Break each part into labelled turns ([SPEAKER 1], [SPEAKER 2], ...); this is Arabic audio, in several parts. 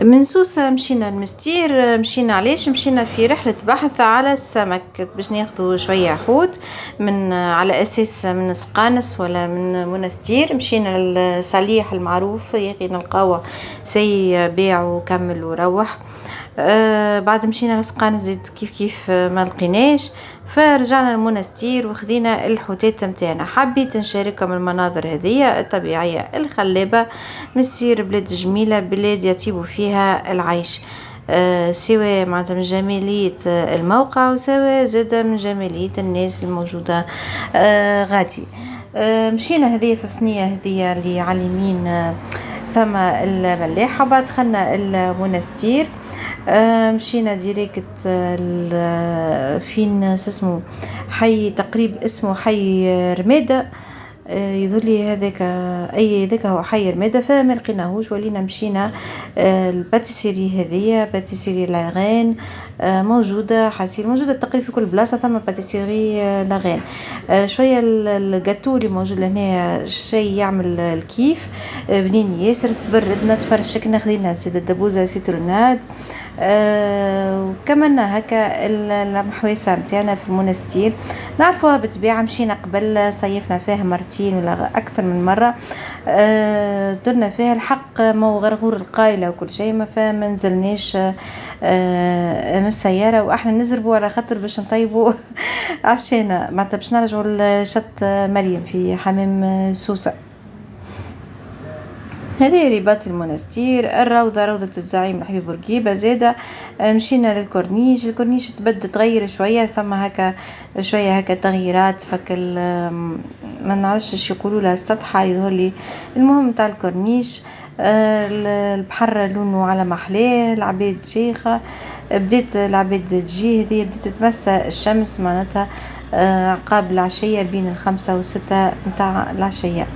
[SPEAKER 1] من سوسة مشينا لمستير، مشينا علاش مشينا في رحلة بحث على السمك باش ناخدو شوية حوت من على أساس من سقانس ولا من منستير. مشينا للصليح المعروف ياخي نلقاوه سي بيع وكمل وروح. بعد مشينا لسقانس زيد كيف ما لقيناش، فرجعنا للمنستير وخذينا الحوتات متاعنا. حبيت نشارككم المناظر هذه الطبيعية الخلابة. مستير بلاد جميلة، بلاد يطيب فيها العيش، سواء معناتها من جمالية الموقع وسواء زادة من جمالية الناس الموجودة غادي. مشينا هذه في الثنية هذه اللي على اليمين، ثم الملاحة. بعد دخلنا المنستير، مشينا ديريكت فين اسمه حي تقريب اسمه حي رمادة. يظلي هذاك هو حي رمادة، فما لقيناهوش ولينا مشينا الباتيسيري هذه باتيسيري لاغين، موجودة حسيل موجودة تقريبا في كل بلاصة. ثم باتيسيري لاغين شوية الجاتو اللي موجود لهنا شيء يعمل الكيف، بنين ياسر، تبردنا تفرشكنا، خذينا زيت الدبوزة سيتروناد. وكملنا هكا المحويسة متاعنا في المنستير. نعرفوها بالطبيعة، مشينا قبل صيفنا فيها مرتين ولا أكثر من مرة. درنا فيها الحق مو غرغور القايلة وكل شيء، ما فما نزلناش من السيارة، وإحنا نزربوا على خاطر باش نطيبوا عشينا معناتها باش نرجعوا لشط مريم في حمام سوسة. هذه رباط المنستير. الروضة روضة الزعيم الحبيب بورقيبة. زادة مشينا للكورنيش. الكورنيش تغير شوية، ثم هكا شوية هكا تغييرات فك ما نعرفش ايش يقولوا لها، السطحة يظهر لي. المهم تاع الكورنيش، البحر لونه على محلاه، العباد شيخة، بديت العباد تجي هذه، بديت تتمسى الشمس معناتها قبل العشية بين 5 و6 متاع العشية.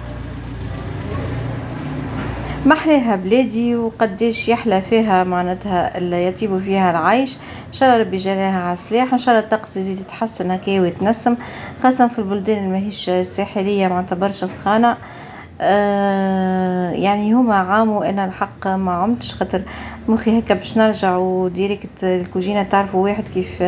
[SPEAKER 1] محلاها بلادي وقديش يحلى فيها معناتها اللي يطيبوا فيها العيش. ان شاء الله ربي يجعلها على صلاح، ان شاء الله الطقس يزيد يتحسن هكا ويتنسم، خاصة في البلدان الماهيش الساحلية معناتها برشا سخانة. يعني هما عاموا انا الحق ما عمتش، خاطر مخي هكا باش نرجع وديريكت الكوجينه. تعرفوا واحد كيف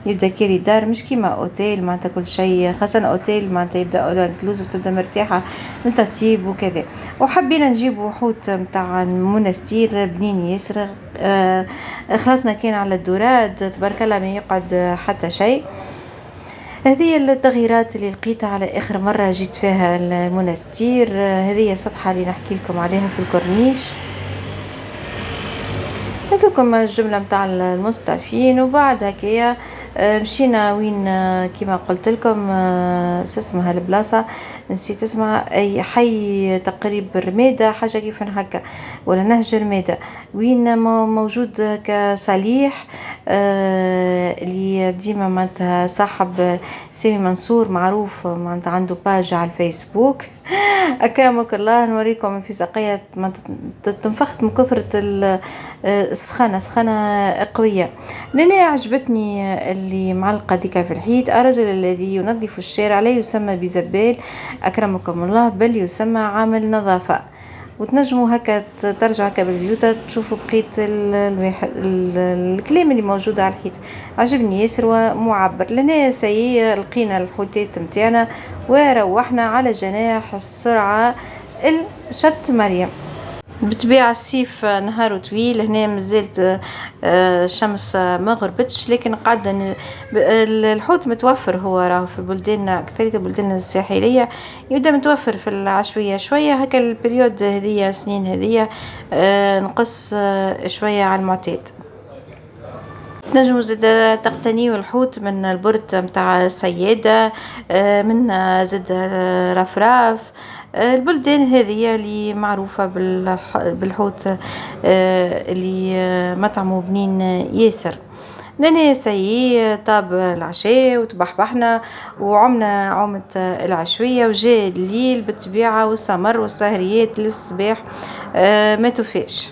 [SPEAKER 1] يبدا كيري دار مش كيما اوتيل معناتها كل شيء، خاصه اوتيل معناتها يبدا اول انكلوزيف، تبدا مرتاحه من ترتيب وكذا. وحبينا نجيبوا حوت متاع المنستير بنين ياسر. خلطنا كان على الدوراد تبارك الله ما يقعد حتى شيء. هذه التغييرات اللي لقيتها على آخر مرة جيت فيها المنستير. هذه السطحة اللي نحكي لكم عليها في الكورنيش. هذوكم الجملة متاع المصطفين. وبعد هكايا مشينا وين كما قلت لكم اسمها البلاصة نسيت اسمها، اي حي تقريب رمادة حاجة كيف هكا، ولا نهج رمادة، وين موجود كصليح اللي ديما معناتها صاحب سامي منصور معروف معناتها عنده باج على الفيسبوك. اكرمك الله، نوريكم في سقية تنفخت من كثرة سخانة قوية. لأن عجبتني اللي معلقة ديكا في الحيط، الرجل الذي ينظف الشارع لا يسمى بزبال أكرمكم الله، بل يسمى عامل نظافة. وتنجموا هكا ترجع هكا بالفيديو تشوفوا بقية الكلام اللي موجود على الحيط. عجبني ياسر ومعبر. لنا سي لقينا الحوتات متاعنا وروحنا على جناح السرعة الشط مريم. بطبيعة الصيف نهاره طويل، هنا مازالت الشمس ما غربتش، لكن قاعدة الحوت متوفر. هو راه في البلدان أكثرية البلدان الساحلية يبدأ متوفر في العشوية شوية هكا البريود هذية سنين هذية نقص شوية على المعتاد. تنجموا زاد تقتنيوا الحوت من البرد متاع السيادة، من زاد رفراف، البلدان هذه اللي معروفة بالحوت اللي مطعمه بنين ياسر. لنا سيء طاب العشاء وتبحبحنا وعمنا عومة العشوية، وجاء الليل بالطبيعة والسمر والسهريات للصباح ما توفاش.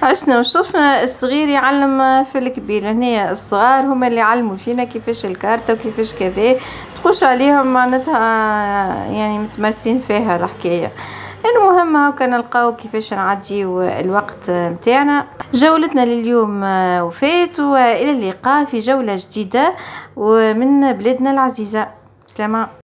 [SPEAKER 1] عشنا وشوفنا الصغير يعلم في الكبير. هنا الصغار هما اللي علموا فينا كيفاش الكارتة وكيفاش كذا، تخش عليهم معناتها يعني متمرسين فيها الحكاية. المهم هاكا نلقاو كيفاش نعديو الوقت متاعنا. جولتنا لليوم وفات، والى اللقاء في جولة جديدة ومن بلادنا العزيزة. سلامة.